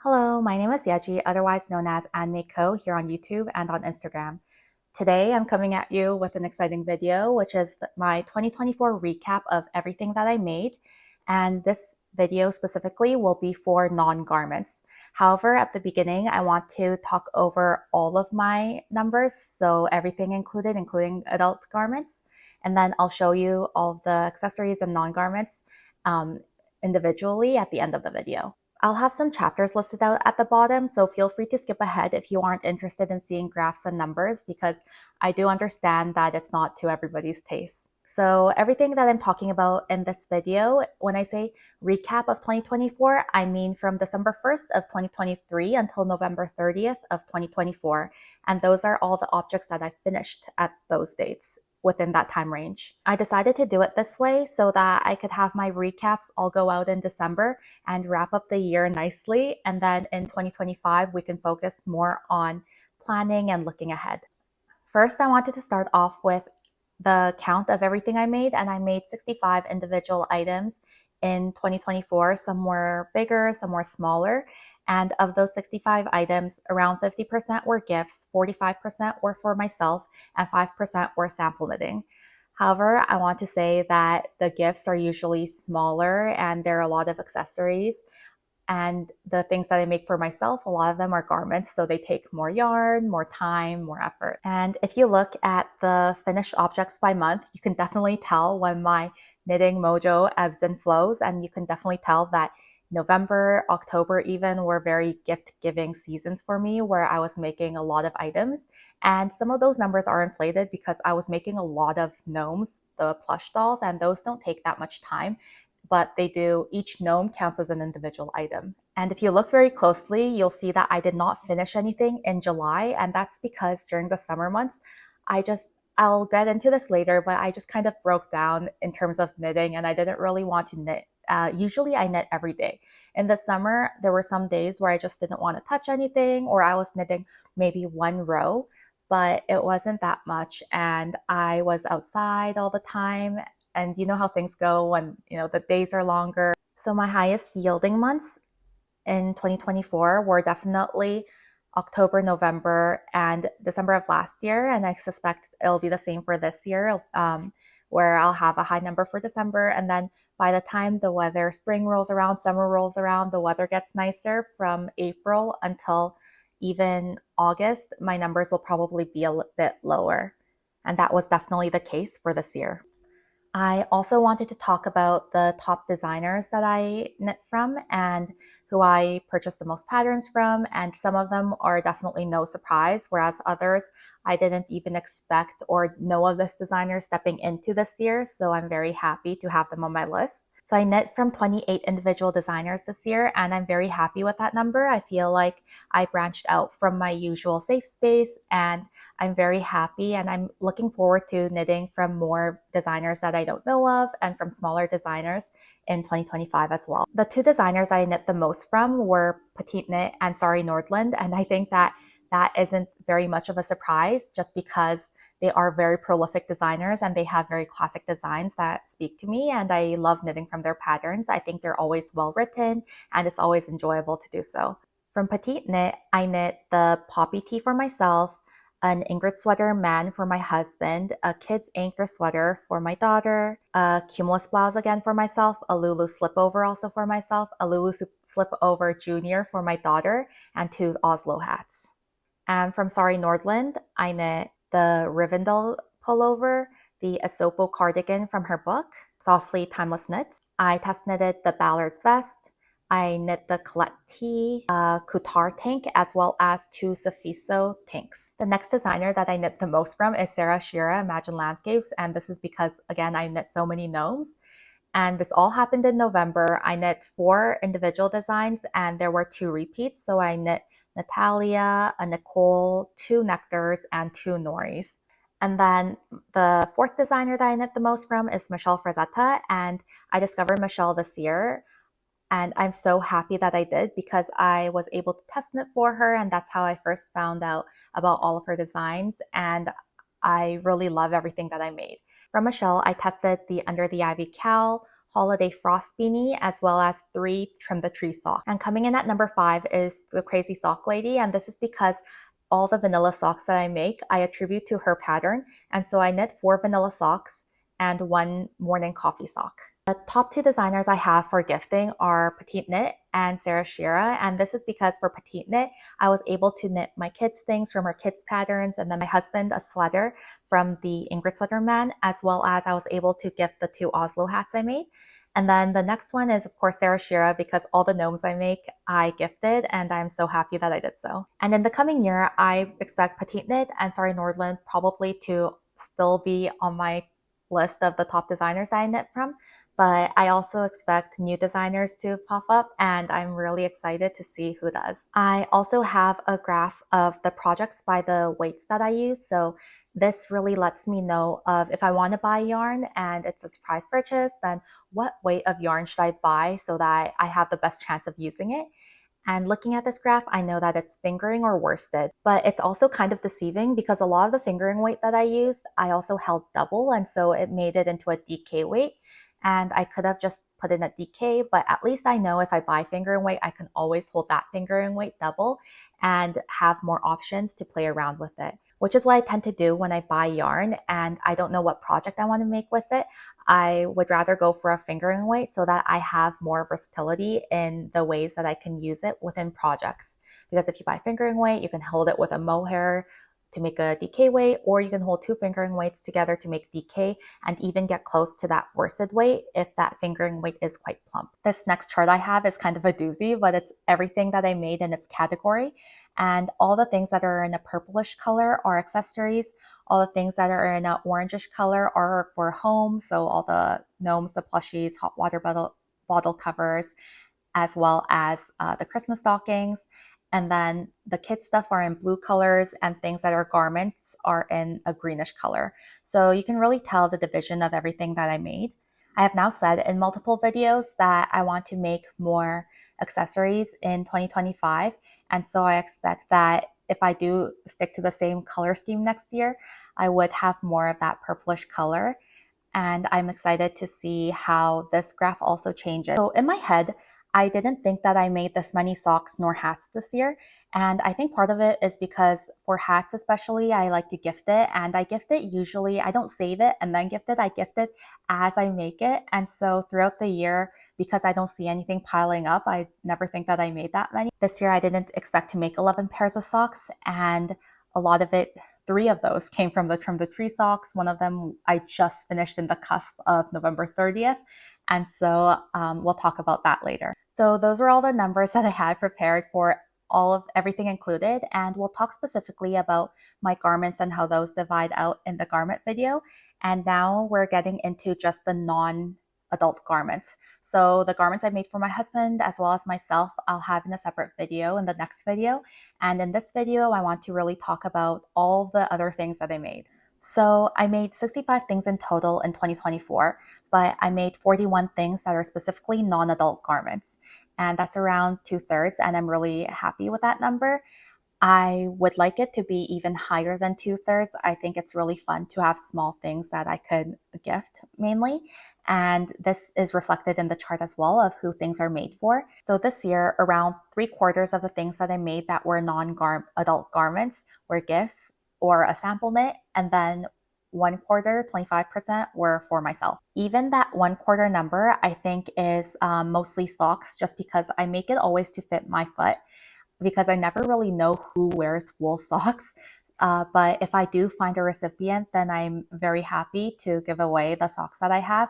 Hello, my name is Yeji, otherwise known as ANdmadeco here on YouTube and on Instagram. Today, I'm coming at you with an exciting video, which is my 2024 recap of everything that I made. And this video specifically will be for non-garments. However, at the beginning, I want to talk over all of my numbers, so everything included, including adult garments. And then I'll show you all of the accessories and non-garments individually at the end of the video. I'll have some chapters listed out at the bottom, so feel free to skip ahead if you aren't interested in seeing graphs and numbers, because I do understand that it's not to everybody's taste. So everything that I'm talking about in this video, when I say recap of 2024, I mean from December 1st of 2023 until November 30th of 2024. And those are all the objects that I finished at those dates within that time range. I decided to do it this way so that I could have my recaps all go out in December and wrap up the year nicely. And then in 2025, we can focus more on planning and looking ahead. First, I wanted to start off with the count of everything I made, and I made 65 individual items in 2024. Some were bigger, some were smaller. And of those 65 items, around 50% were gifts, 45% were for myself, and 5% were sample knitting. However, I want to say that the gifts are usually smaller and there are a lot of accessories. And the things that I make for myself, a lot of them are garments, so they take more yarn, more time, more effort. And if you look at the finished objects by month, you can definitely tell when my knitting mojo ebbs and flows, and you can definitely tell that November, October even were very gift-giving seasons for me, where I was making a lot of items. And some of those numbers are inflated because I was making a lot of gnomes, the plush dolls, and those don't take that much time, but they do, each gnome counts as an individual item. And if you look very closely, you'll see that I did not finish anything in July, and that's because during the summer months, I'll get into this later, but I just kind of broke down in terms of knitting and I didn't really want to knit. Usually I knit every day. In the summer, there were some days where I just didn't want to touch anything, or I was knitting maybe one row, but it wasn't that much. And I was outside all the time. And you know how things go when, the days are longer. So my highest yielding months in 2024 were definitely October, November, and December of last year. And I suspect it'll be the same for this year, where I'll have a high number for December. And then by the time the weather, spring rolls around, summer rolls around, the weather gets nicer from April until even August, my numbers will probably be a bit lower. And that was definitely the case for this year. I also wanted to talk about the top designers that I knit from and who I purchased the most patterns from. And some of them are definitely no surprise, whereas others I didn't even expect or know of this designer stepping into this year. So I'm very happy to have them on my list. So I knit from 28 individual designers this year, and I'm very happy with that number. I feel like I branched out from my usual safe space, and I'm very happy, and I'm looking forward to knitting from more designers that I don't know of and from smaller designers in 2025 as well. The two designers that I knit the most from were Petite Knit and Sari Nordland, and I think that isn't very much of a surprise just because they are very prolific designers and they have very classic designs that speak to me, and I love knitting from their patterns. I think they're always well written and it's always enjoyable to do so. From Petite Knit, I knit the poppy tee for myself, an Ingrid sweater man for my husband, a kids anchor sweater for my daughter, a cumulus blouse again for myself, a Lulu slipover also for myself, a Lulu slipover junior for my daughter, and two Oslo hats. And from Sari Nordland, I knit the Rivendell pullover, the Asopo cardigan from her book, Softly Timeless Knits. I test knitted the Ballard vest. I knit the Colette tee, Couture tank, as well as two Safiso tanks. The next designer that I knit the most from is Sarah Shira, Imagine Landscapes, and this is because, again, I knit so many gnomes. And this all happened in November. I knit 4 individual designs and there were 2 repeats. So I knit Natalia, a Nicole, 2 Nectars, and 2 Noris. And then the 4th designer that I knit the most from is Michelle Frazetta, and I discovered Michelle this year. And I'm so happy that I did because I was able to test knit for her, and that's how I first found out about all of her designs. And I really love everything that I made. From Michelle, I tested the Under the Ivy cowl, holiday frost beanie, as well as 3 trim the tree socks. And coming in at number 5 is the crazy sock lady, and this is because all the vanilla socks that I make, I attribute to her pattern. And so I knit 4 vanilla socks and 1 morning coffee sock. The top 2 designers I have for gifting are Petite Knit and Sarah Shira, and this is because for Petite Knit, I was able to knit my kids things from her kids patterns, and then my husband a sweater from the Ingrid Sweater Man, as well as I was able to gift the 2 Oslo hats I made. And then the next one is, of course, Sarah Shira, because all the gnomes I make, I gifted, and I'm so happy that I did so. And in the coming year, I expect Petite Knit and Sari Nordland probably to still be on my list of the top designers I knit from, but I also expect new designers to pop up, and I'm really excited to see who does. I also have a graph of the projects by the weights that I use, so this really lets me know of if I want to buy yarn and it's a surprise purchase, then what weight of yarn should I buy so that I have the best chance of using it. And looking at this graph, I know that it's fingering or worsted, but it's also kind of deceiving because a lot of the fingering weight that I used, I also held double, and so it made it into a DK weight. And I could have just put in a DK, but at least I know if I buy fingering weight, I can always hold that fingering weight double and have more options to play around with it, which is what I tend to do when I buy yarn and I don't know what project I want to make with it. I would rather go for a fingering weight so that I have more versatility in the ways that I can use it within projects. Because if you buy fingering weight, you can hold it with a mohair to make a DK weight, or you can hold 2 fingering weights together to make DK and even get close to that worsted weight if that fingering weight is quite plump. This next chart I have is kind of a doozy, but it's everything that I made in its category. And all the things that are in a purplish color are accessories. All the things that are in an orangish color are for home. So all the gnomes, the plushies, hot water bottle covers, as well as the Christmas stockings. And then the kids stuff are in blue colors, and things that are garments are in a greenish color. So you can really tell the division of everything that I made. I have now said in multiple videos that I want to make more accessories in 2025. And so I expect that if I do stick to the same color scheme next year, I would have more of that purplish color. And I'm excited to see how this graph also changes. So in my head, I didn't think that I made this many socks nor hats this year. And I think part of it is because for hats especially, I like to gift it. And I gift it usually, I don't save it and then gift it. I gift it as I make it. And so throughout the year, because I don't see anything piling up, I never think that I made that many. This year, I didn't expect to make 11 pairs of socks. And a lot of it, 3 of those came from the Trim the Tree socks. One of them I just finished in the cusp of November 30th. And so we'll talk about that later. So those are all the numbers that I had prepared for all of everything included. And we'll talk specifically about my garments and how those divide out in the garment video. And now we're getting into just the non-adult garments. So the garments I made for my husband as well as myself, I'll have in a separate video in the next video. And in this video, I want to really talk about all the other things that I made. So I made 65 things in total in 2024, but I made 41 things that are specifically non-adult garments. And that's around 2/3, and I'm really happy with that number. I would like it to be even higher than 2/3. I think it's really fun to have small things that I could gift mainly. And this is reflected in the chart as well of who things are made for. So this year, around 3/4 of the things that I made that were non-adult garments were gifts or a sample knit, and then 1/4, 25% were for myself. Even that 1/4 number, I think is mostly socks, just because I make it always to fit my foot, because I never really know who wears wool socks. But if I do find a recipient, then I'm very happy to give away the socks that I have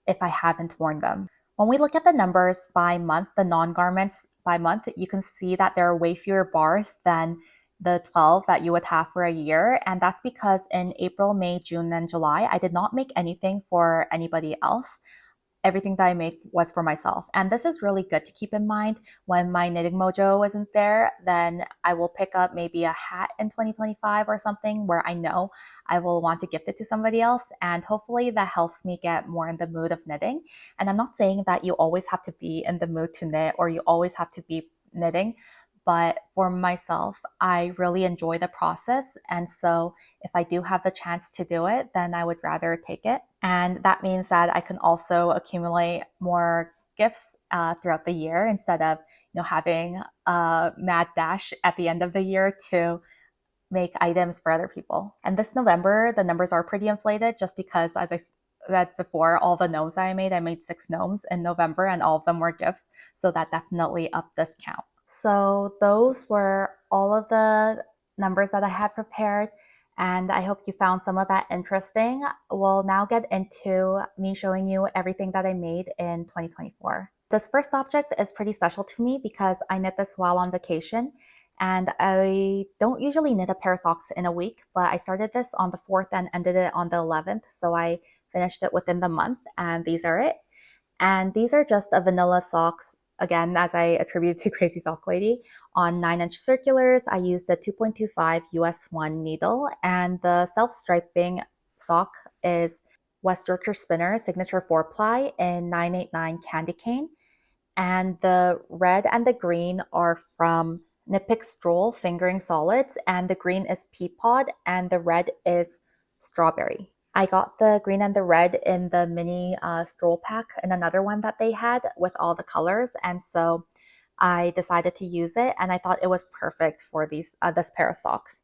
if I haven't worn them. When we look at the numbers by month, the non-garments by month, you can see that there are way fewer bars than the 12 that you would have for a year. And that's because in April, May, June, and July, I did not make anything for anybody else. Everything that I made was for myself. And this is really good to keep in mind. When my knitting mojo isn't there, then I will pick up maybe a hat in 2025 or something where I know I will want to gift it to somebody else. And hopefully that helps me get more in the mood of knitting. And I'm not saying that you always have to be in the mood to knit or you always have to be knitting, but for myself, I really enjoy the process. And so if I do have the chance to do it, then I would rather take it. And that means that I can also accumulate more gifts throughout the year instead of having a mad dash at the end of the year to make items for other people. And this November, the numbers are pretty inflated just because, as I said before, all the gnomes I made 6 gnomes in November and all of them were gifts. So that definitely upped this count. So those were all of the numbers that I had prepared. And I hope you found some of that interesting. We'll now get into me showing you everything that I made in 2024. This first object is pretty special to me because I knit this while on vacation. And I don't usually knit a pair of socks in a week, but I started this on the 4th and ended it on the 11th. So I finished it within the month, and these are it. And these are just a vanilla socks, again, as I attribute to Crazy Sock Lady. On 9-inch circulars, I used the 2.25 US 1 needle, and the self-striping sock is West Yorkshire Spinner Signature 4-ply in 989 Candy Cane. And the red and the green are from Nippic Stroll Fingering Solids, and the green is Peapod, and the red is Strawberry. I got the green and the red in the mini stroll pack and another one that they had with all the colors, and so I decided to use it, and I thought it was perfect for this pair of socks.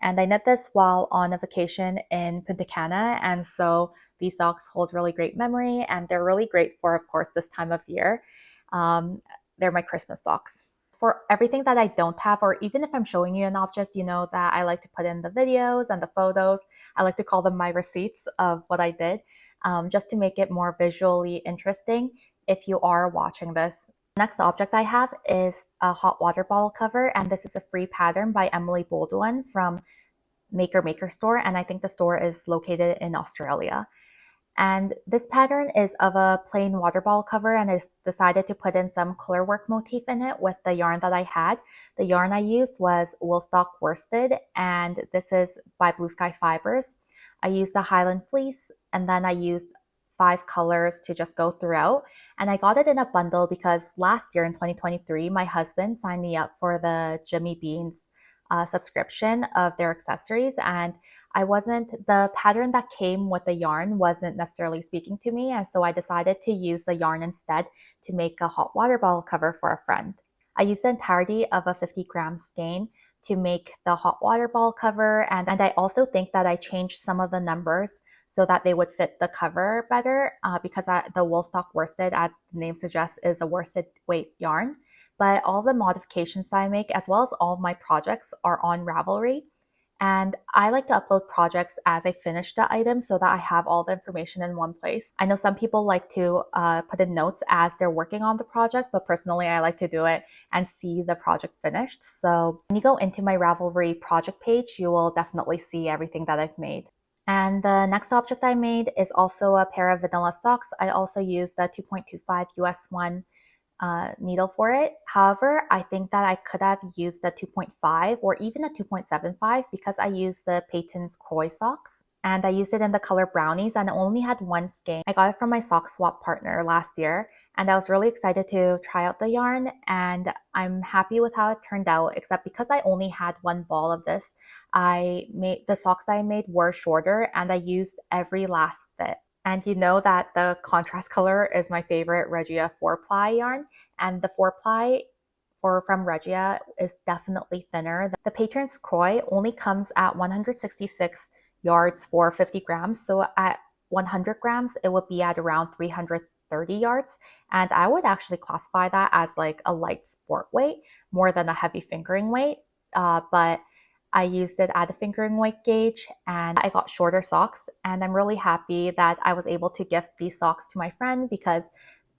And I knit this while on a vacation in Punta Cana, and so these socks hold really great memory, and they're really great for, of course, this time of year. They're my Christmas socks. For everything that I don't have, or even if I'm showing you an object, that I like to put in the videos and the photos. I like to call them my receipts of what I did, just to make it more visually interesting if you are watching this. Next object I have is a hot water bottle cover, and this is a free pattern by Emily Baldwin from Maker Store, and I think the store is located in Australia. And this pattern is of a plain water bottle cover, and I decided to put in some colorwork motif in it with the yarn that I had. The yarn I used was Woolstock Worsted, and this is by Blue Sky Fibers. I used the Highland Fleece, and then I used 5 colors to just go throughout. And I got it in a bundle because last year in 2023, my husband signed me up for the Jimmy Beans subscription of their accessories, and the pattern that came with the yarn wasn't necessarily speaking to me, and so I decided to use the yarn instead to make a hot water bottle cover for a friend. I used the entirety of a 50-gram skein to make the hot water bottle cover, and I also think that I changed some of the numbers so that they would fit the cover better because the Woolstock Worsted, as the name suggests, is a worsted weight yarn. But all the modifications I make, as well as all of my projects, are on Ravelry. And I like to upload projects as I finish the item so that I have all the information in one place. I know some people like to put in notes as they're working on the project, but personally, I like to do it and see the project finished. So when you go into my Ravelry project page, you will definitely see everything that I've made. And the next object I made is also a pair of vanilla socks. I also used the 2.25 US 1 needle for it. However, I think that I could have used the 2.5 or even a 2.75 because I used the Peyton's Croy socks. And I used it in the color brownies, and I only had one skein. I got it from my sock swap partner last year, and I was really excited to try out the yarn, and I'm happy with how it turned out, except because I only had one ball of this, the socks I made were shorter, and I used every last bit. And you know that the contrast color is my favorite Regia 4-ply yarn, and the 4-ply from Regia is definitely thinner. The Patron's Croy only comes at 166 yards for 50 grams, so at 100 grams, it would be at around 330 yards, and I would actually classify that as like a light sport weight more than a heavy fingering weight, but I used it at a fingering weight gauge, and I got shorter socks, and I'm really happy that I was able to gift these socks to my friend because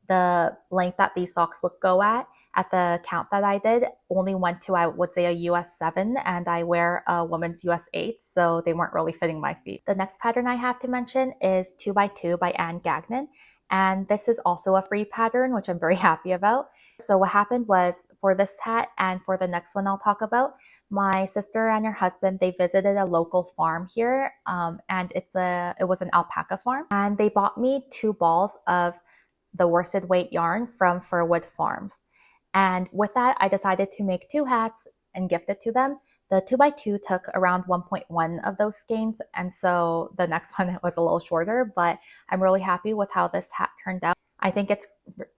the length that these socks would go at the count that I did only went to, I would say, a US 7, and I wear a woman's US 8, so they weren't really fitting my feet. The next pattern I have to mention is 2x2 by Anne Gagnon, and this is also a free pattern, which I'm very happy about. So what happened was, for this hat and for the next one I'll talk about, my sister and her husband, they visited a local farm here, and it was an alpaca farm, and they bought me 2 balls of the worsted weight yarn from Furwood Farms. And with that, I decided to make 2 hats and gift it to them. The 2x2 took around 1.1 of those skeins, and so the next one was a little shorter, but I'm really happy with how this hat turned out. I think it's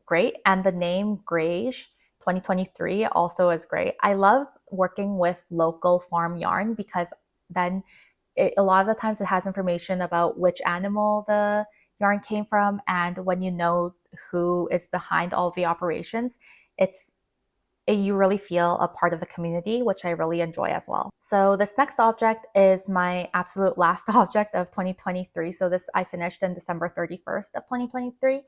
great, and the name Grayish 2023 also is great. I love working with local farm yarn because then a lot of the times it has information about which animal the yarn came from, and when you know who is behind all of the operations, you really feel a part of the community, which I really enjoy as well. So this next object is my absolute last object of 2023. So this I finished in December 31st of 2023.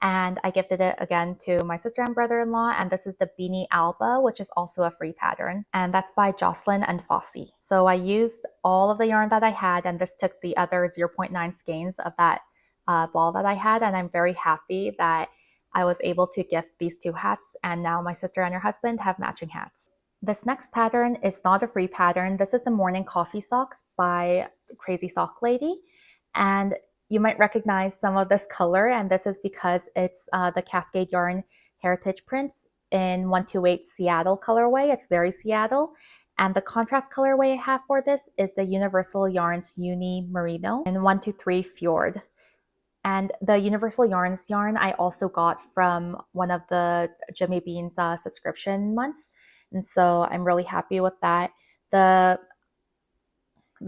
And I gifted it again to my sister and brother-in-law. And this is the Beanie Alba, which is also a free pattern. And that's by Jocelyn and Fossey. So I used all of the yarn that I had, and this took the other 0.9 skeins of that ball that I had. And I'm very happy that I was able to gift these 2 hats, and now my sister and her husband have matching hats. This next pattern is not a free pattern. This is the Morning Coffee Socks by Crazy Sock Lady. And you might recognize some of this color, and this is because it's the Cascade Yarn Heritage Prints in 128 Seattle colorway. It's very Seattle. And the contrast colorway I have for this is the Universal Yarns Uni Merino in 123 Fjord. And the Universal Yarns yarn I also got from one of the Jimmy Bean's subscription months. And so I'm really happy with that. The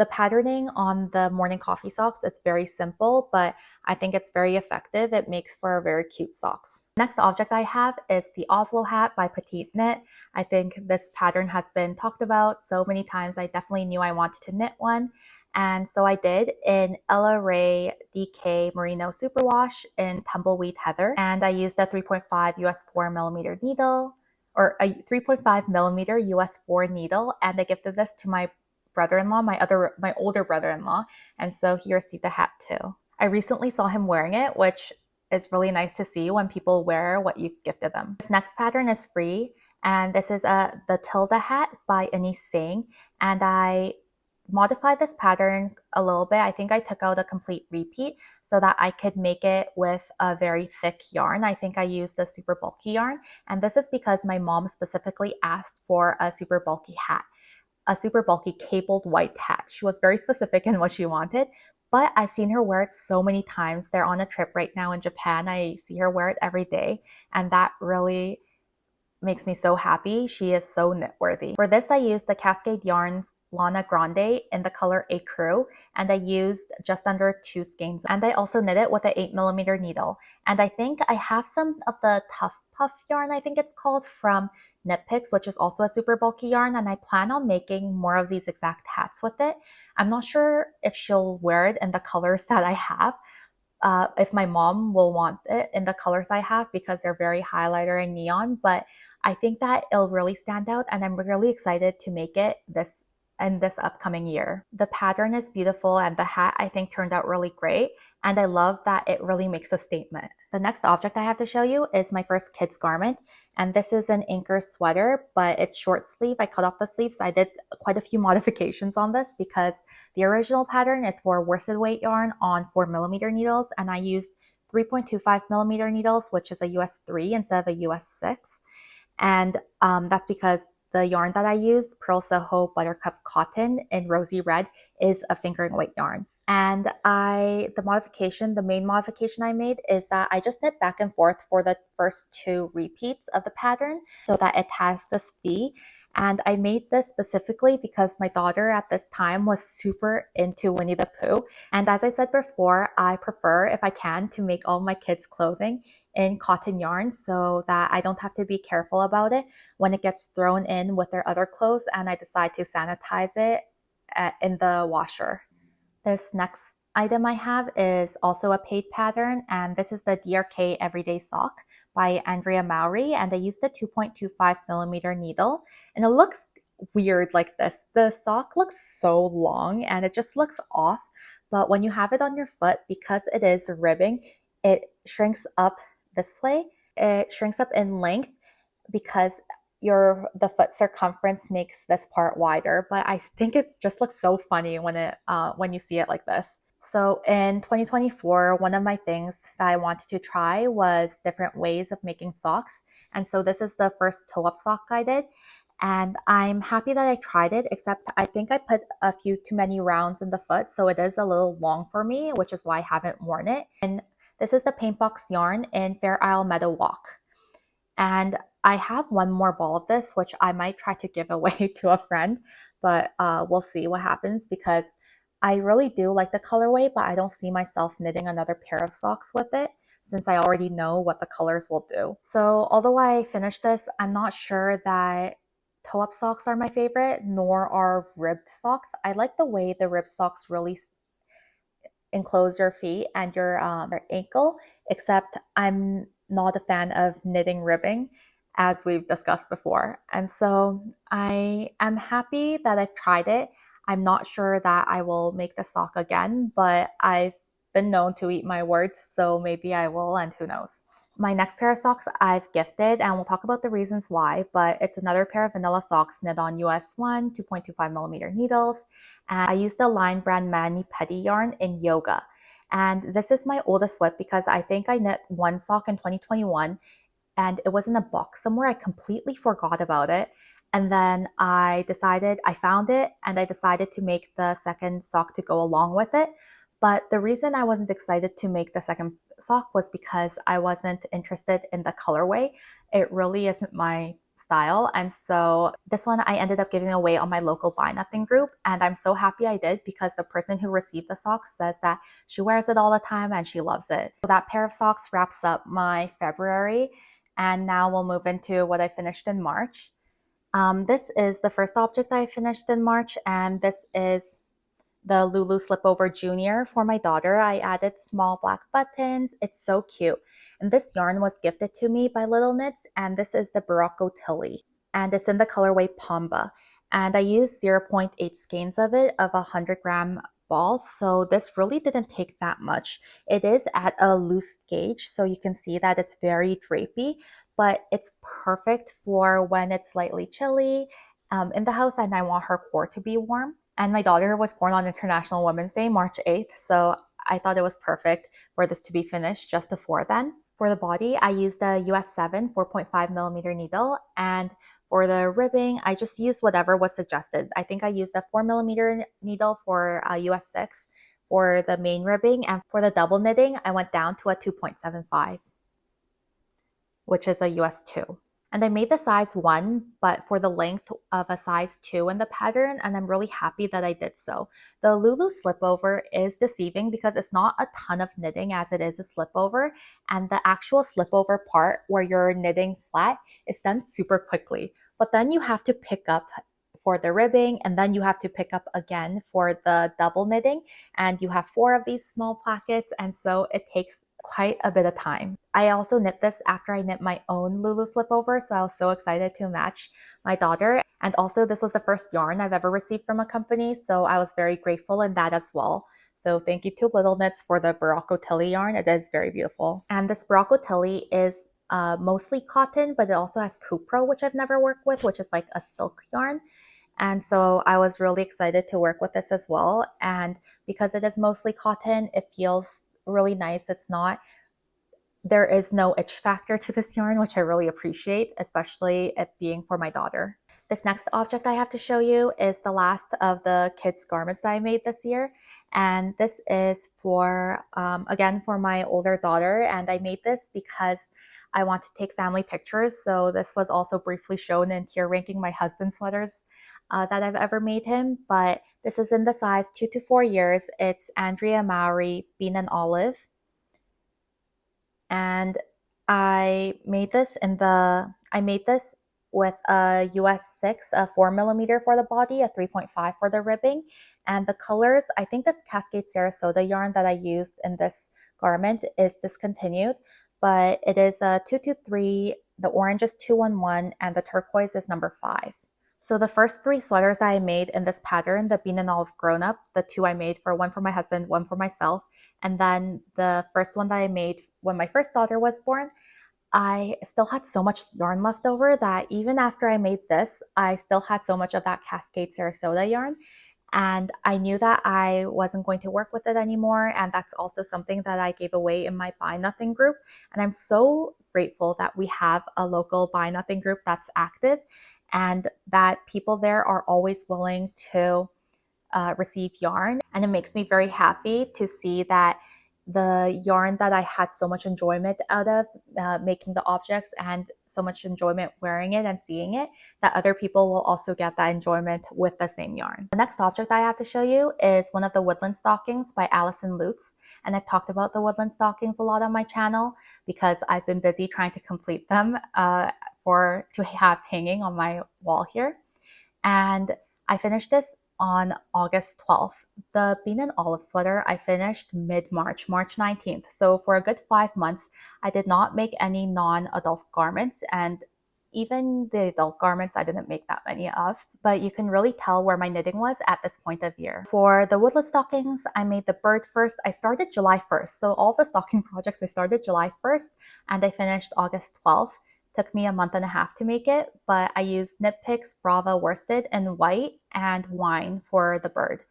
patterning on the Morning Coffee Socks, it's very simple, but I think it's very effective. It makes for very cute socks. Next object I have is the Oslo hat by Petite Knit. I think this pattern has been talked about so many times. I definitely knew I wanted to knit one. And so I did in Ella Ray DK Merino Superwash in Tumbleweed Heather. And I used a 3.5 US 4 millimeter needle, or a 3.5 millimeter US 4 needle. And I gifted this to my brother-in-law, my older brother-in-law, and so he received a hat too. I recently saw him wearing it, which is really nice to see when people wear what you gifted them. This next pattern is free, and this is the Tilda hat by Anise Singh, and I modified this pattern a little bit. I think I took out a complete repeat so that I could make it with a very thick yarn. I think I used a super bulky yarn, and this is because my mom specifically asked for a super bulky hat. A super bulky cabled white hat. She was very specific in what she wanted, but I've seen her wear it so many times. They're on a trip right now in Japan. I see her wear it every day, and that really makes me so happy. She is so knit-worthy. For this, I used the Cascade Yarns Lana Grande in the color Ecru, and I used just under 2 skeins. And I also knit it with an 8mm needle. And I think I have some of the Tough Puff yarn, I think it's called, from Knit Picks, which is also a super bulky yarn, and I plan on making more of these exact hats with it. I'm not sure if she'll wear it in the colors that I have, if my mom will want it in the colors I have because they're very highlighter and neon, but I think that it'll really stand out, and I'm really excited to make it this upcoming year. The pattern is beautiful, and the hat I think turned out really great, and I love that it really makes a statement. The next object I have to show you is my first kids garment, and this is an Anchor sweater, but it's short sleeve. I cut off the sleeves. I did quite a few modifications on this because the original pattern is for worsted weight yarn on 4mm needles, and I used 3.25mm needles, which is a US 3 instead of a US 6. And that's because the yarn that I used, Pearl Soho Buttercup Cotton in Rosy Red, is a fingering weight yarn. And the main modification I made is that I just knit back and forth for the first 2 repeats of the pattern so that it has this V. And I made this specifically because my daughter at this time was super into Winnie the Pooh. And as I said before, I prefer, if I can, to make all my kids' clothing in cotton yarn so that I don't have to be careful about it when it gets thrown in with their other clothes and I decide to sanitize it in the washer. This next item I have is also a paid pattern, and this is the DRK Everyday Sock by Andrea Mowry, and I used a 2.25mm needle, and it looks weird like this. The sock looks so long and it just looks off, but when you have it on your foot, because it is ribbing, it shrinks up this way. It shrinks up in length because the foot circumference makes this part wider, but I think it just looks so funny when you see it like this. So in 2024, one of my things that I wanted to try was different ways of making socks, And so this is the first toe-up sock I did. And I'm happy that I tried it, except I think I put a few too many rounds in the foot, so it is a little long for me, which is why I haven't worn it. And this is the Paint Box yarn in Fair Isle Meadow Walk. And I have one more ball of this, which I might try to give away to a friend, but we'll see what happens because I really do like the colorway, but I don't see myself knitting another pair of socks with it since I already know what the colors will do. So although I finished this, I'm not sure that toe-up socks are my favorite, nor are ribbed socks. I like the way the ribbed socks really enclose your feet and your ankle, except I'm not a fan of knitting ribbing, as we've discussed before. And so I am happy that I've tried it. I'm not sure that I will make the sock again, but I've been known to eat my words, so maybe I will, and who knows. My next pair of socks I've gifted, and we'll talk about the reasons why, but it's another pair of vanilla socks knit on US 1 2.25 millimeter needles. And I used the Line brand Mani Pedi yarn in Yoga. And this is my oldest WIP because I think I knit one sock in 2021 and it was in a box somewhere. I completely forgot about it. And then I found it and I decided to make the second sock to go along with it. But the reason I wasn't excited to make the second sock was because I wasn't interested in the colorway. It really isn't my style. And so this one I ended up giving away on my local Buy Nothing group. And I'm so happy I did because the person who received the socks says that she wears it all the time and she loves it. So that pair of socks wraps up my February. And now we'll move into what I finished in March. This is the first object I finished in March, and this is the Lulu Slipover Junior for my daughter. I added small black buttons. It's so cute. And this yarn was gifted to me by Little Knits, and this is the Barocco Tilly. And it's in the colorway Pamba. And I used 0.8 skeins of it of 100-gram balls, so this really didn't take that much. It is at a loose gauge, so you can see that it's very drapey, but it's perfect for when it's slightly chilly in the house and I want her core to be warm. And my daughter was born on International Women's Day, March 8th, so I thought it was perfect for this to be finished just before then. For the body, I used the US 7 4.5 millimeter needle, and for the ribbing, I just used whatever was suggested. I think I used a 4 millimeter needle for US 6 for the main ribbing, and for the double knitting, I went down to a 2.75, which is a US 2. And I made the size 1, but for the length of a size 2 in the pattern, and I'm really happy that I did so. The Lulu slipover is deceiving because it's not a ton of knitting as it is a slipover, and the actual slipover part where you're knitting flat is done super quickly. But then you have to pick up for the ribbing, and then you have to pick up again for the double knitting, and you have 4 of these small plackets, and so it takes quite a bit of time. I also knit this after I knit my own Lulu slipover, so I was so excited to match my daughter. And also this was the first yarn I've ever received from a company, so I was very grateful in that as well. So thank you to Little Knits for the Barocco Tilly yarn. It is very beautiful. And this Barocco Tilly is mostly cotton, but it also has Cupro, which I've never worked with, which is like a silk yarn. And so I was really excited to work with this as well. And because it is mostly cotton, it feels really nice. There is no itch factor to this yarn, which I really appreciate, especially it being for my daughter. This next object I have to show you is the last of the kids' garments that I made this year. And this is for, again, for my older daughter. And I made this because I want to take family pictures. So this was also briefly shown in tier ranking my husband's sweaters that I've ever made him. But this is in the size 2 to 4 years. It's Andrea Mowry Bean and Olive. And I made this with a US 6, a 4 millimeter for the body, a 3.5 for the ribbing. And the colors, I think this Cascade Sarasota yarn that I used in this garment is discontinued, but it is a 223, the orange is 211, and the turquoise is number 5. So the first 3 sweaters I made in this pattern, the Bean and Olive Grown Up, the 2 I made for one for my husband, one for myself, and then the first one that I made when my first daughter was born, I still had so much yarn left over that even after I made this, I still had so much of that Cascade Sarasota yarn. And I knew that I wasn't going to work with it anymore. And that's also something that I gave away in my Buy Nothing group. And I'm so grateful that we have a local Buy Nothing group that's active and that people there are always willing to receive yarn. And it makes me very happy to see that the yarn that I had so much enjoyment out of making the objects and so much enjoyment wearing it and seeing it, that other people will also get that enjoyment with the same yarn. The next object I have to show you is one of the woodland stockings by Allison Lutz. And I've talked about the woodland stockings a lot on my channel because I've been busy trying to complete them to have hanging on my wall here. And I finished this on August 12th. The bean and olive sweater I finished mid-March, March 19th. So for a good 5 months, I did not make any non-adult garments, and even the adult garments I didn't make that many of, but you can really tell where my knitting was at this point of year. For the woodland stockings, I made the bird first. I started July 1st. So all the stocking projects I started July 1st and I finished August 12th. Took me a month and a half to make it, but I used Knit Picks Brava worsted in white and wine for the bird.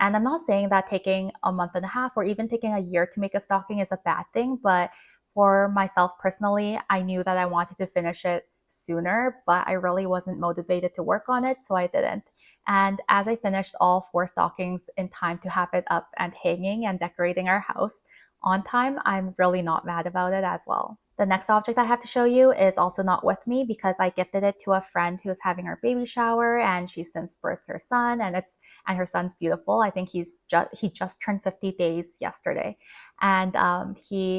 And I'm not saying that taking a month and a half or even taking a year to make a stocking is a bad thing, but for myself personally, I knew that I wanted to finish it sooner, but I really wasn't motivated to work on it, so I didn't. And as I finished all 4 stockings in time to have it up and hanging and decorating our house on time, I'm really not mad about it as well. The next object I have to show you is also not with me because I gifted it to a friend who's having her baby shower, and she's since birthed her son, and her son's beautiful. I think he just turned 50 days yesterday, and he's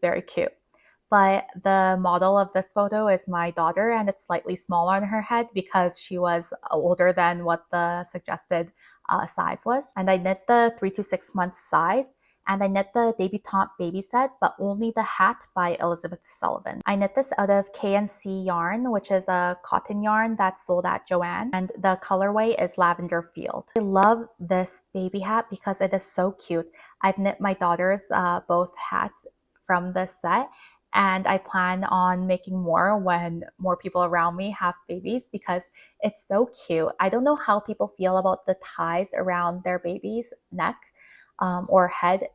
very cute. But the model of this photo is my daughter, and it's slightly smaller on her head because she was older than what the suggested size was. And I knit the 3 to 6 months size, and I knit the debutante baby set, but only the hat by Elizabeth Sullivan. I knit this out of KNC yarn, which is a cotton yarn that's sold at Joann, and the colorway is Lavender Field. I love this baby hat because it is so cute. I've knit my daughter's both hats from this set, and I plan on making more when more people around me have babies because it's so cute. I don't know how people feel about the ties around their baby's neck or head,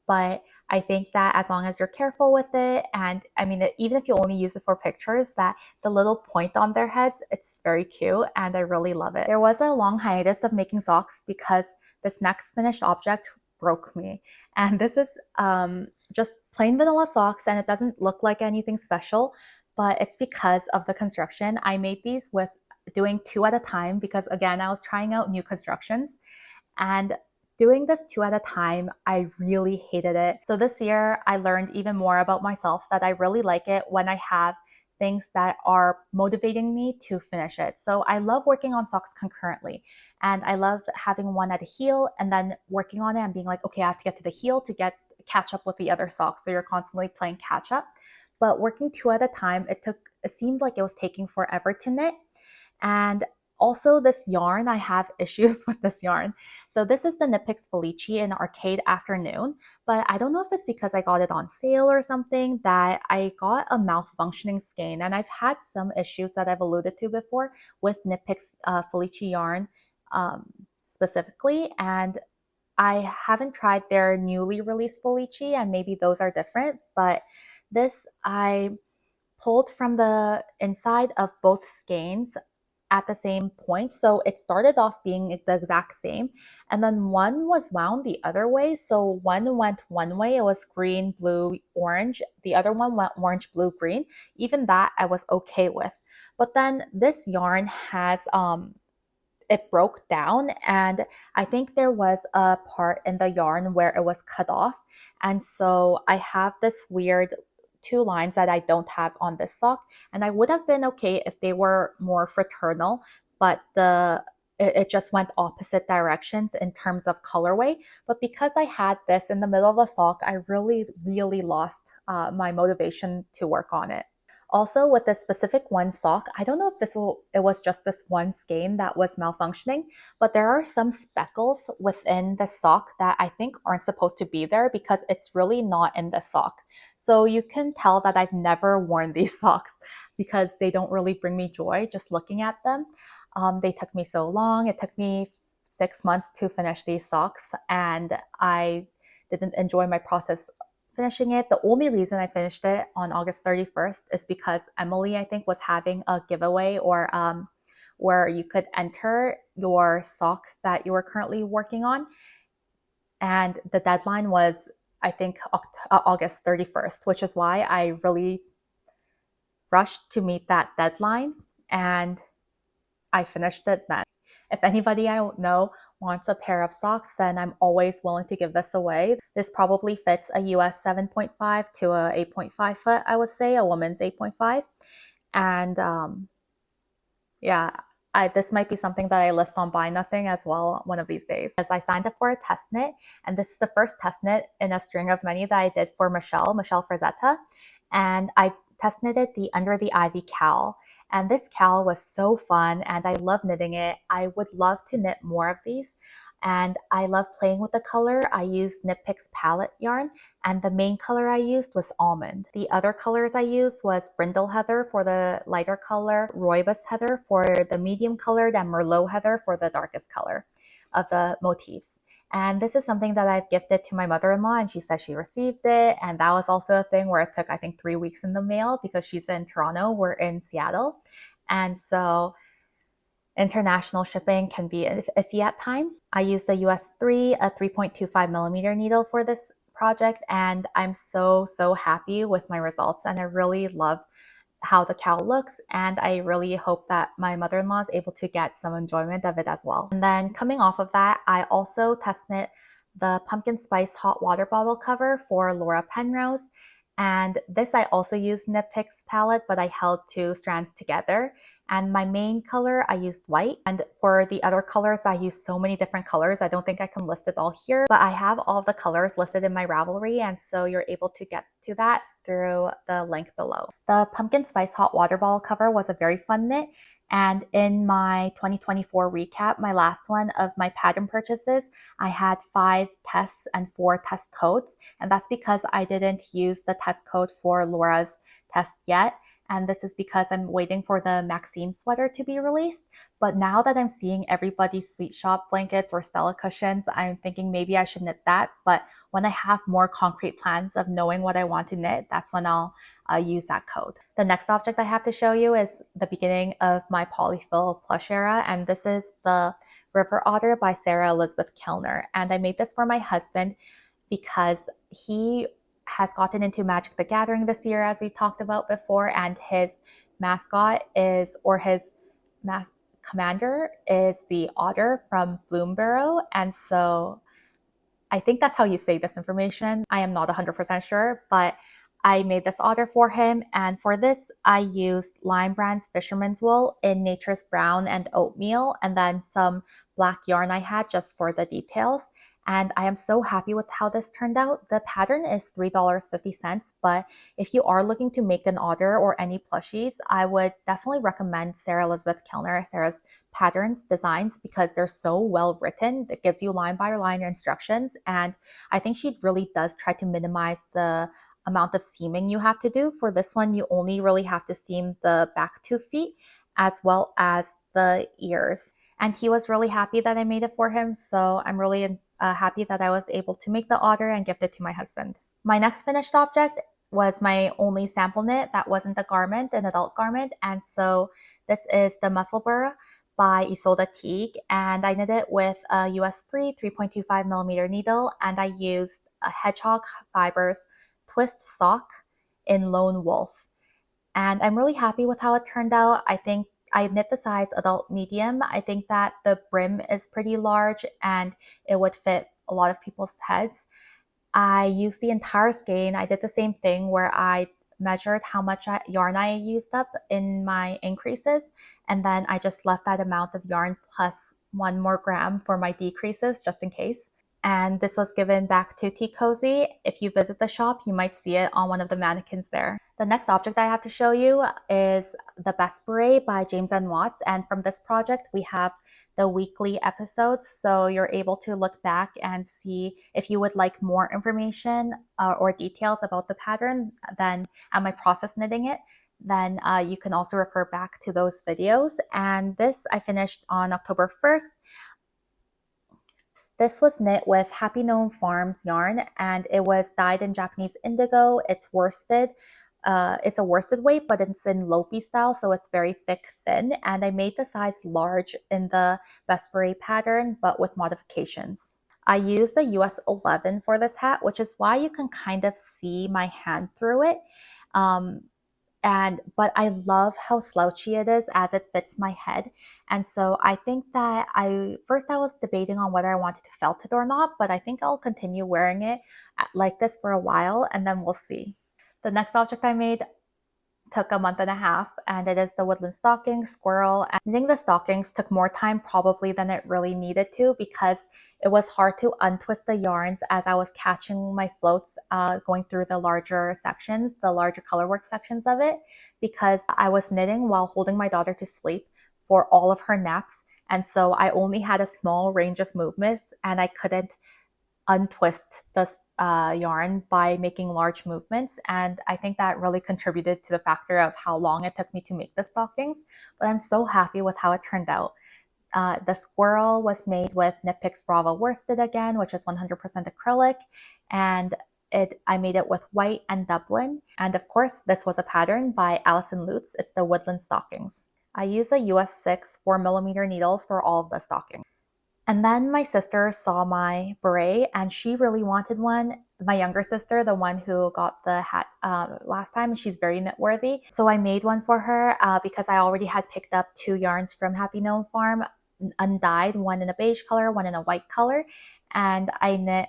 but I think that as long as you're careful with it, and I mean, even if you only use it for pictures, that the little point on their heads, it's very cute and I really love it. There was a long hiatus of making socks because this next finished object broke me. And this is just plain vanilla socks, and it doesn't look like anything special, but it's because of the construction. I made these with doing 2 at a time because, again, I was trying out new constructions, and doing this 2 at a time, I really hated it. So this year, I learned even more about myself that I really like it when I have things that are motivating me to finish it. So I love working on socks concurrently, and I love having one at a heel and then working on it and being like, okay, I have to get to the heel to catch up with the other socks. So you're constantly playing catch up. But working 2 at a time, it seemed like it was taking forever to knit. And also this yarn, I have issues with this yarn. So this is the Knit Picks Felici in Arcade Afternoon, but I don't know if it's because I got it on sale or something that I got a malfunctioning skein. And I've had some issues that I've alluded to before with Knit Picks Felici yarn specifically. And I haven't tried their newly released Felici, and maybe those are different, but this I pulled from the inside of both skeins at the same point. So it started off being the exact same, and then one was wound the other way. So one went one way, it was green, blue, orange. The other one went orange, blue, green. Even that I was okay with. But then this yarn has it broke down, and I think there was a part in the yarn where it was cut off, and so I have this weird 2 lines that I don't have on this sock, and I would have been okay if they were more fraternal, but it just went opposite directions in terms of colorway. But because I had this in the middle of the sock, I really lost my motivation to work on it. Also, with this specific one sock, I don't know if it was just this one skein that was malfunctioning, but there are some speckles within the sock that I think aren't supposed to be there because it's really not in the sock. So you can tell that I've never worn these socks because they don't really bring me joy just looking at them. They took me so long. It took me 6 months to finish these socks, and I didn't enjoy my process finishing it. The only reason I finished it on August 31st is because Emily, I think, was having a giveaway or where you could enter your sock that you were currently working on. And the deadline was, I think, August 31st, which is why I really rushed to meet that deadline. And I finished it then. If anybody I know wants a pair of socks, then I'm always willing to give this away. This probably fits a US 7.5 to a 8.5 foot, I would say, a woman's 8.5. And yeah, this might be something that I list on Buy Nothing as well one of these days. As I signed up for a test knit, and this is the first test knit in a string of many that I did for Michelle Frazetta. And I test knitted the Under the Ivy cowl. And this cowl was so fun and I love knitting it. I would love to knit more of these. And I love playing with the color. I used Knit Picks palette yarn, and the main color I used was almond. The other colors I used was brindle heather for the lighter color, rooibos heather for the medium colored, and merlot heather for the darkest color of the motifs. And this is something that I've gifted to my mother-in-law, and she says she received it. And that was also a thing where it took, I think, 3 weeks in the mail because she's in Toronto, we're in Seattle. And so international shipping can be iffy at times. I used a US 3, a 3.25 millimeter needle for this project, and I'm so happy with my results, and I really love how the cowl looks, and I really hope that my mother-in-law is able to get some enjoyment of it as well. And then coming off of that, I also test knit the pumpkin spice hot water bottle cover for Laura Penrose. And this I also used Knit Picks palette, but I held 2 strands together. And my main color, I used white. And for the other colors, I used so many different colors. I don't think I can list it all here, but I have all the colors listed in my Ravelry. And so you're able to get to that through the link below. The pumpkin spice hot water bottle cover was a very fun knit. And in my 2024 recap, my last one of my pattern purchases, I had 5 tests and 4 test codes. And that's because I didn't use the test code for Laura's test yet. And this is because I'm waiting for the Maxine sweater to be released. But now that I'm seeing everybody's Sweet Shop blankets or Stella cushions, I'm thinking maybe I should knit that. But when I have more concrete plans of knowing what I want to knit, that's when I'll use that code. The next object I have to show you is the beginning of my polyfill plush era. And this is the River Otter by Sarah Elizabeth Kellner. And I made this for my husband because he has gotten into Magic the Gathering this year, as we talked about before, and his mascot is, or his commander is the otter from Bloomborough. And so I think that's how you say this information. I am not 100% sure, but I made this otter for him. And for this, I used Lime Brand's Fisherman's Wool in Nature's Brown and Oatmeal, and then some black yarn I had just for the details. And I am so happy with how this turned out. The pattern is $3.50, but if you are looking to make an otter or any plushies, I would definitely recommend Sarah Elizabeth Kellner, Sarah's patterns, designs, because they're so well written. It gives you line by line instructions. And I think she really does try to minimize the amount of seaming you have to do. For this one, you only really have to seam the back 2 feet as well as the ears. And he was really happy that I made it for him. So I'm really happy that I was able to make the otter and gift it to my husband. My next finished object was my only sample knit that wasn't a garment, an adult garment. And so this is the Musselburgh by Isolde Teague. And I knit it with a US 3, 3.25 millimeter needle. And I used a Hedgehog Fibers twist sock in Lone Wolf. And I'm really happy with how it turned out. I think I knit the size adult medium. I think that the brim is pretty large and it would fit a lot of people's heads. I used the entire skein. I did the same thing where I measured how much yarn I used up in my increases, and then I just left that amount of yarn plus 1 more gram for my decreases just in case. And this was given back to Tea Cozy. If you visit the shop, you might see it on one of the mannequins there. The next object I have to show you is the Best Beret by James N. Watts. And from this project, we have the weekly episodes. So you're able to look back and see if you would like more information or details about the pattern than my process knitting it. then you can also refer back to those videos. And this I finished on October 1st. This was knit with Happy Gnome Farms yarn, and it was dyed in Japanese indigo. It's worsted. It's a worsted weight, but it's in Lopi style, so it's very thick, thin. And I made the size large in the Vespery pattern, but with modifications. I used a US 11 for this hat, which is why you can kind of see my hand through it. But I love how slouchy it is as it fits my head. And so I think that I was debating on whether I wanted to felt it or not, but I think I'll continue wearing it like this for a while, and then we'll see. The next object I made took a month and a half, and it is the woodland stocking squirrel. And knitting the stockings took more time probably than it really needed to, because it was hard to untwist the yarns as I was catching my floats going through the larger sections, the larger colorwork sections of it, because I was knitting while holding my daughter to sleep for all of her naps. And so I only had a small range of movements, and I couldn't untwist the yarn by making large movements. And I think that really contributed to the factor of how long it took me to make the stockings. But I'm so happy with how it turned out. The squirrel was made with Knit Picks Brava worsted again, which is 100% acrylic. And I made it with white and Dublin. And of course, this was a pattern by Allison Lutz. It's the woodland stockings. I use a US 6 4mm needles for all of the stockings. And then my sister saw my beret and she really wanted one. My younger sister, the one who got the hat last time, she's very knit worthy. So I made one for her because I already had picked up 2 yarns from Happy Gnome Farm, undyed, one in a beige color, one in a white color. And I knit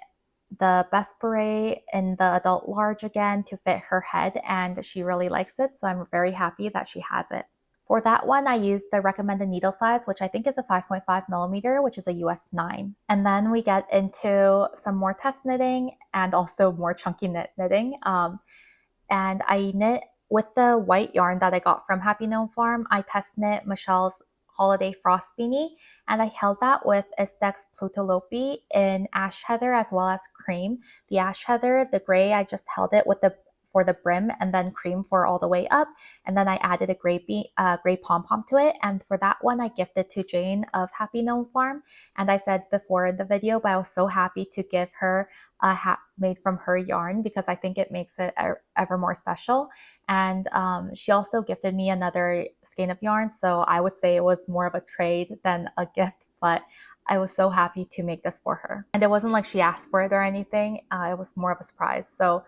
the best beret in the adult large again to fit her head, and she really likes it. So I'm very happy that she has it. For that one, I used the recommended needle size, which I think is a 5.5mm, which is a US 9. And then we get into some more test knitting and also more chunky knitting. And I knit with the white yarn that I got from Happy Gnome Farm. I test knit Michelle's Holiday Frost Beanie, and I held that with Istex Plutolopi in Ash Heather as well as Cream. The Ash Heather, the gray, I just held it with for the brim, and then cream for all the way up. And then I added a gray pom-pom to it. And for that one, I gifted to Jane of Happy Gnome Farm. And I said before in the video, but I was so happy to give her a hat made from her yarn because I think it makes it ever more special. And she also gifted me another skein of yarn. So I would say it was more of a trade than a gift, but I was so happy to make this for her. And it wasn't like she asked for it or anything. It was more of a surprise. So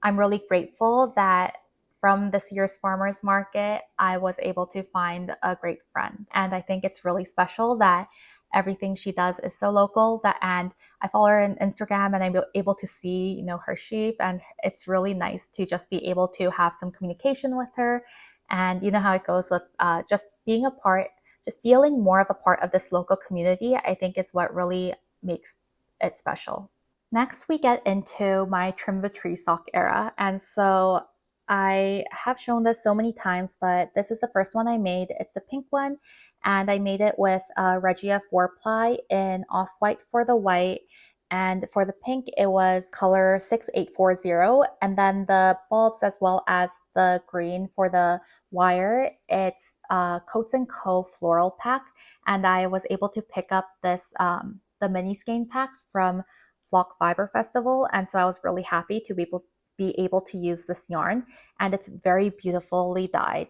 I'm really grateful that from this year's farmers market, I was able to find a great friend. And I think it's really special that everything she does is so local, and I follow her on Instagram and I'm able to see, her sheep, and it's really nice to just be able to have some communication with her. And you know how it goes with just being a part, just feeling more of a part of this local community, I think is what really makes it special. Next, we get into my Trim the Tree sock era. And so I have shown this so many times, but this is the first one I made. It's a pink one, and I made it with Regia 4-ply in off-white for the white. And for the pink, it was color 6840. And then the bulbs as well as the green for the wire, it's Coats & Co. floral pack. And I was able to pick up this, the mini skein pack from Flock Fiber Festival, and so I was really happy to be able to use this yarn, and it's very beautifully dyed.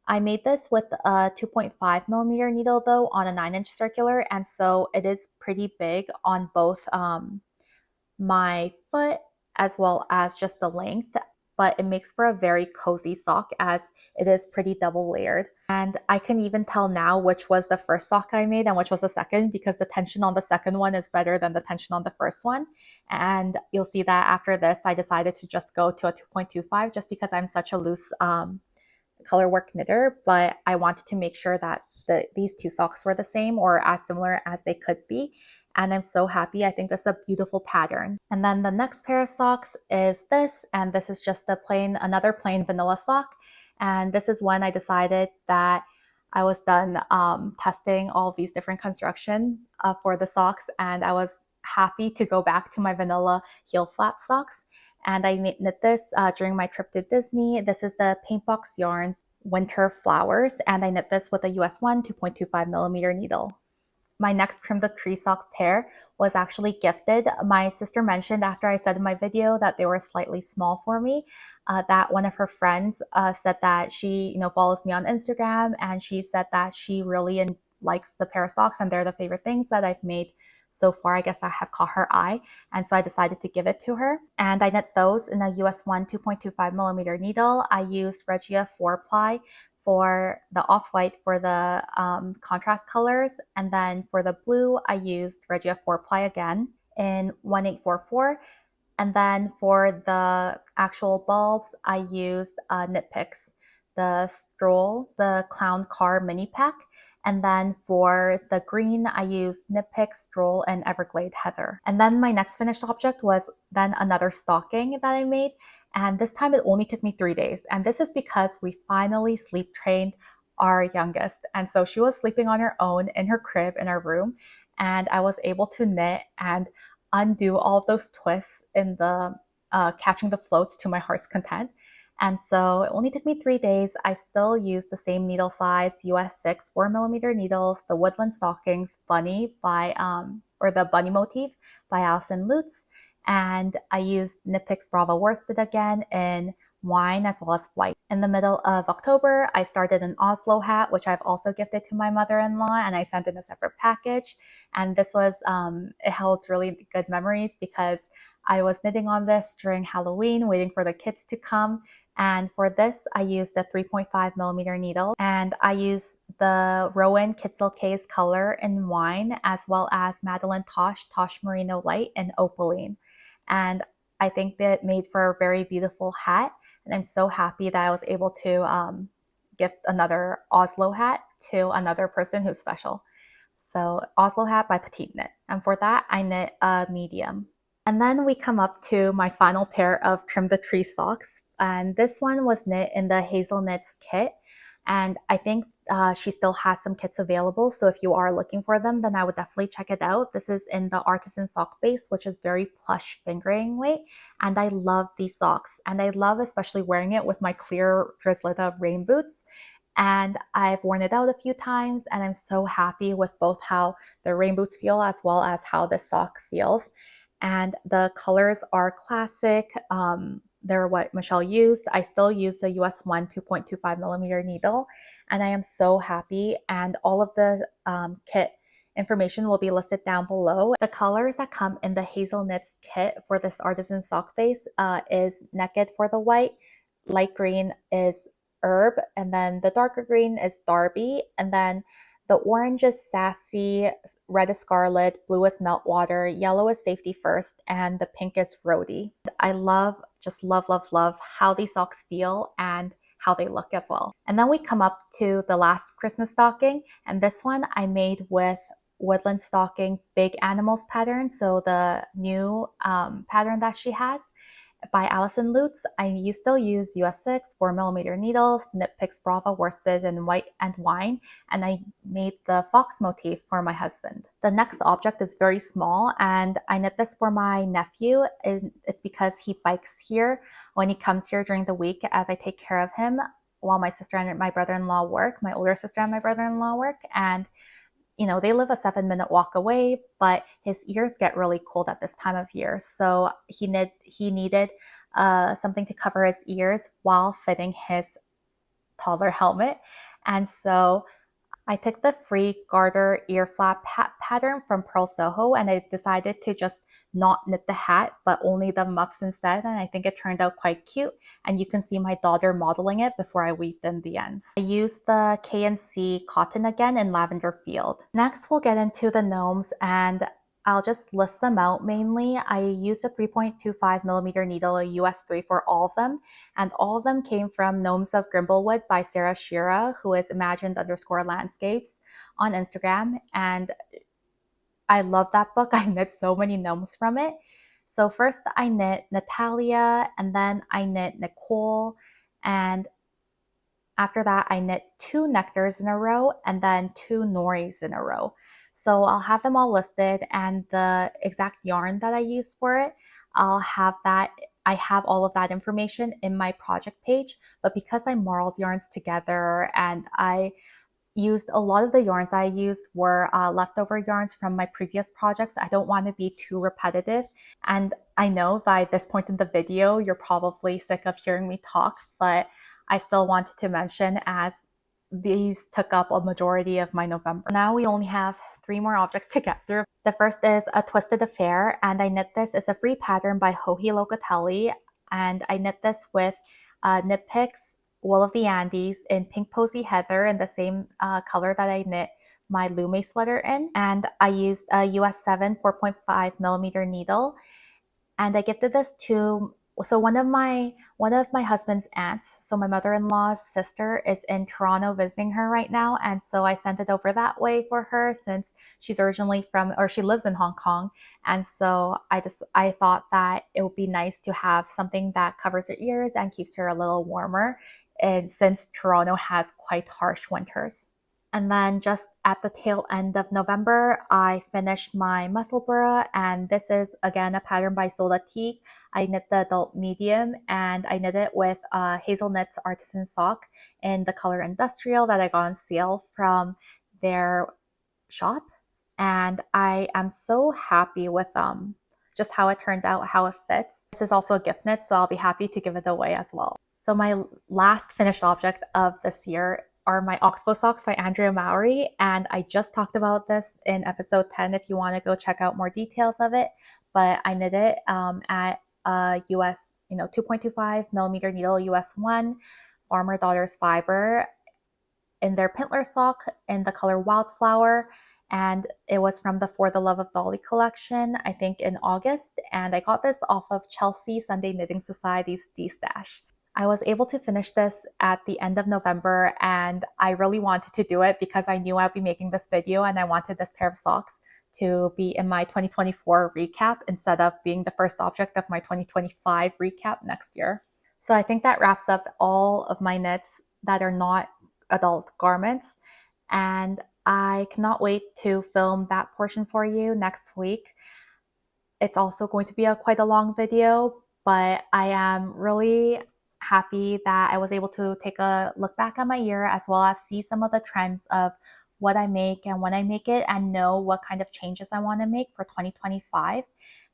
I made this with a 2.5mm needle though on a 9-inch circular, and so it is pretty big on both my foot as well as just the length, but it makes for a very cozy sock as it is pretty double layered. And I can even tell now which was the first sock I made and which was the second, because the tension on the second one is better than the tension on the first one. And you'll see that after this, I decided to just go to a 2.25 just because I'm such a loose color work knitter, but I wanted to make sure that these 2 socks were the same or as similar as they could be. And I'm so happy. I think that's a beautiful pattern. And then the next pair of socks is this, and this is just another plain vanilla sock. And this is when I decided that I was done testing all these different constructions for the socks, and I was happy to go back to my vanilla heel flap socks. and I knit this during my trip to Disney. This is the Paintbox Yarns Winter Flowers, and I knit this with a US 1 2.25 millimeter needle. My next Trim the Tree sock pair was actually gifted. My sister mentioned after I said in my video that they were slightly small for me, that one of her friends said that she follows me on Instagram, and she said that she really likes the pair of socks and they're the favorite things that I've made so far. I guess that have caught her eye, and so I decided to give it to her. And I knit those in a US 1 2.25 millimeter needle. I used Regia 4-ply for the off-white for the contrast colors, and then for the blue I used Regia 4-ply again in 1844, and then for the actual bulbs I used Knit Picks, the Stroll, the Clown Car mini pack, and then for the green I used Knit Picks, Stroll, and Everglade Heather. And then my next finished object was then another stocking that I made, and this time it only took me 3 days. And this is because we finally sleep trained our youngest. And so she was sleeping on her own in her crib in our room, and I was able to knit and undo all of those twists in the catching the floats to my heart's content. And so it only took me 3 days. I still used the same needle size, US 6 4mm needles, the Woodland Stockings Bunny by, or the Bunny motif by Alison Lutz. And I used Knit Picks Brava worsted again in wine as well as white. In the middle of October, I started an Oslo hat, which I've also gifted to my mother-in-law, and I sent in a separate package. And this was, it holds really good memories because I was knitting on this during Halloween, waiting for the kids to come. And for this, I used a 3.5 millimeter needle, and I used the Rowan Kitzel Case color in wine, as well as Madeline Tosh Merino Light in opaline. And I think that made for a very beautiful hat. And I'm so happy that I was able to gift another Oslo hat to another person who's special. So Oslo hat by Petite Knit. And for that, I knit a medium. And then we come up to my final pair of Trim the Tree socks. And this one was knit in the Hazel Knits kit. And I think she still has some kits available. So if you are looking for them, then I would definitely check it out. This is in the Artisan sock base, which is very plush fingering weight. And I love these socks. And I love especially wearing it with my clear Drizzlita rain boots. And I've worn it out a few times, and I'm so happy with both how the rain boots feel as well as how the sock feels. And the colors are classic. They're what Michelle used. I still use the US 1 2.25 millimeter needle, and I am so happy. And all of the kit information will be listed down below. The colors that come in the Hazel Knits kit for this Artisan sock base is Naked for the white, light green is Herb, and then the darker green is Darby, and then the orange is Sassy, red is Scarlet, blue is Meltwater, yellow is Safety First, and the pink is Rhodey. I love, just love, love, love how these socks feel and how they look as well. And then we come up to the last Christmas stocking, and this one I made with Woodland Stocking Big Animals pattern, so the new pattern that she has by Alison Lutz. I still use US 6 4mm needles, Knit Picks Brava worsted in white and wine, and I made the fox motif for my husband. The next object is very small, and I knit this for my nephew. It's because he bikes here when he comes here during the week as I take care of him while my sister and my brother-in-law work, my older sister and my brother-in-law work. And they live a 7-minute walk away, but his ears get really cold at this time of year. So he needed something to cover his ears while fitting his toddler helmet. And so I took the free garter ear flap pattern from Pearl Soho, and I decided to just not knit the hat, but only the muffs instead. And I think it turned out quite cute. And you can see my daughter modeling it before I weaved in the ends. I used the K&C cotton again in Lavender Field. Next, we'll get into the gnomes, and I'll just list them out mainly. I used a 3.25 millimeter needle, a US 3 for all of them. And all of them came from Gnomes of Grimblewood by Sarah Shira, who is imagined_landscapes on Instagram. And I love that book. I knit so many gnomes from it. So first I knit Natalia, and then I knit Nicole, and after that I knit 2 Nectars in a row and then 2 Noris in a row. So I'll have them all listed, and the exact yarn that I use for it, I'll have that I have all of that information in my project page, but because I marled yarns together and I used a lot of the yarns I used were leftover yarns from my previous projects. I don't want to be too repetitive. And I know by this point in the video, you're probably sick of hearing me talk, but I still wanted to mention as these took up a majority of my November. Now we only have 3 more objects to get through. The first is a Twisted Affair, and I knit this. It's a free pattern by Joji Locatelli, and I knit this with Knit Picks Wool of the Andes in Pink Posy Heather in the same color that I knit my Lume sweater in. And I used a US 7 4.5 millimeter needle. And I gifted this to one of my husband's aunts. So my mother-in-law's sister is in Toronto visiting her right now, and so I sent it over that way for her since she's originally from, or she lives in Hong Kong. And so I thought that it would be nice to have something that covers her ears and keeps her a little warmer, and since Toronto has quite harsh winters. And then just at the tail end of November, I finished my Musselburgh, and this is again a pattern by Sola Teague. I knit the adult medium, and I knit it with Hazelnut's Artisan Sock in the color Industrial that I got on sale from their shop. And I am so happy with just how it turned out, how it fits. This is also a gift knit, so I'll be happy to give it away as well. So my last finished object of this year are my Oxbow socks by Andrea Mowry, and I just talked about this in episode 10 if you want to go check out more details of it. But I knit it at a US 2.25 millimeter needle, US 1 Farmer Daughters fiber in their Pintler sock in the color Wildflower, and it was from the For the Love of Dolly collection, I think in August, and I got this off of Chelsea Sunday Knitting Society's D-Stash. I was able to finish this at the end of November, and I really wanted to do it because I knew I'd be making this video and I wanted this pair of socks to be in my 2024 recap instead of being the first object of my 2025 recap next year. So I think that wraps up all of my knits that are not adult garments, and I cannot wait to film that portion for you next week. It's also going to be quite a long video, but I am really happy that I was able to take a look back at my year as well as see some of the trends of what I make and when I make it and know what kind of changes I want to make for 2025.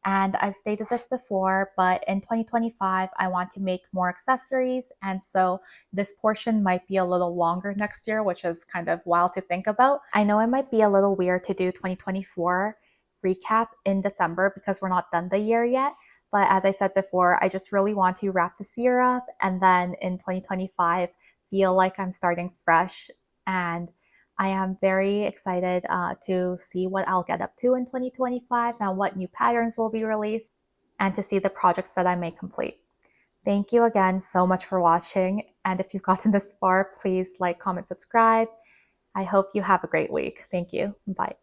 And I've stated this before, but in 2025, I want to make more accessories. And so this portion might be a little longer next year, which is kind of wild to think about. I know it might be a little weird to do 2024 recap in December because we're not done the year yet. But as I said before, I just really want to wrap this year up and then in 2025 feel like I'm starting fresh. And I am very excited to see what I'll get up to in 2025 and what new patterns will be released and to see the projects that I may complete. Thank you again so much for watching. And if you've gotten this far, please like, comment, subscribe. I hope you have a great week. Thank you. Bye.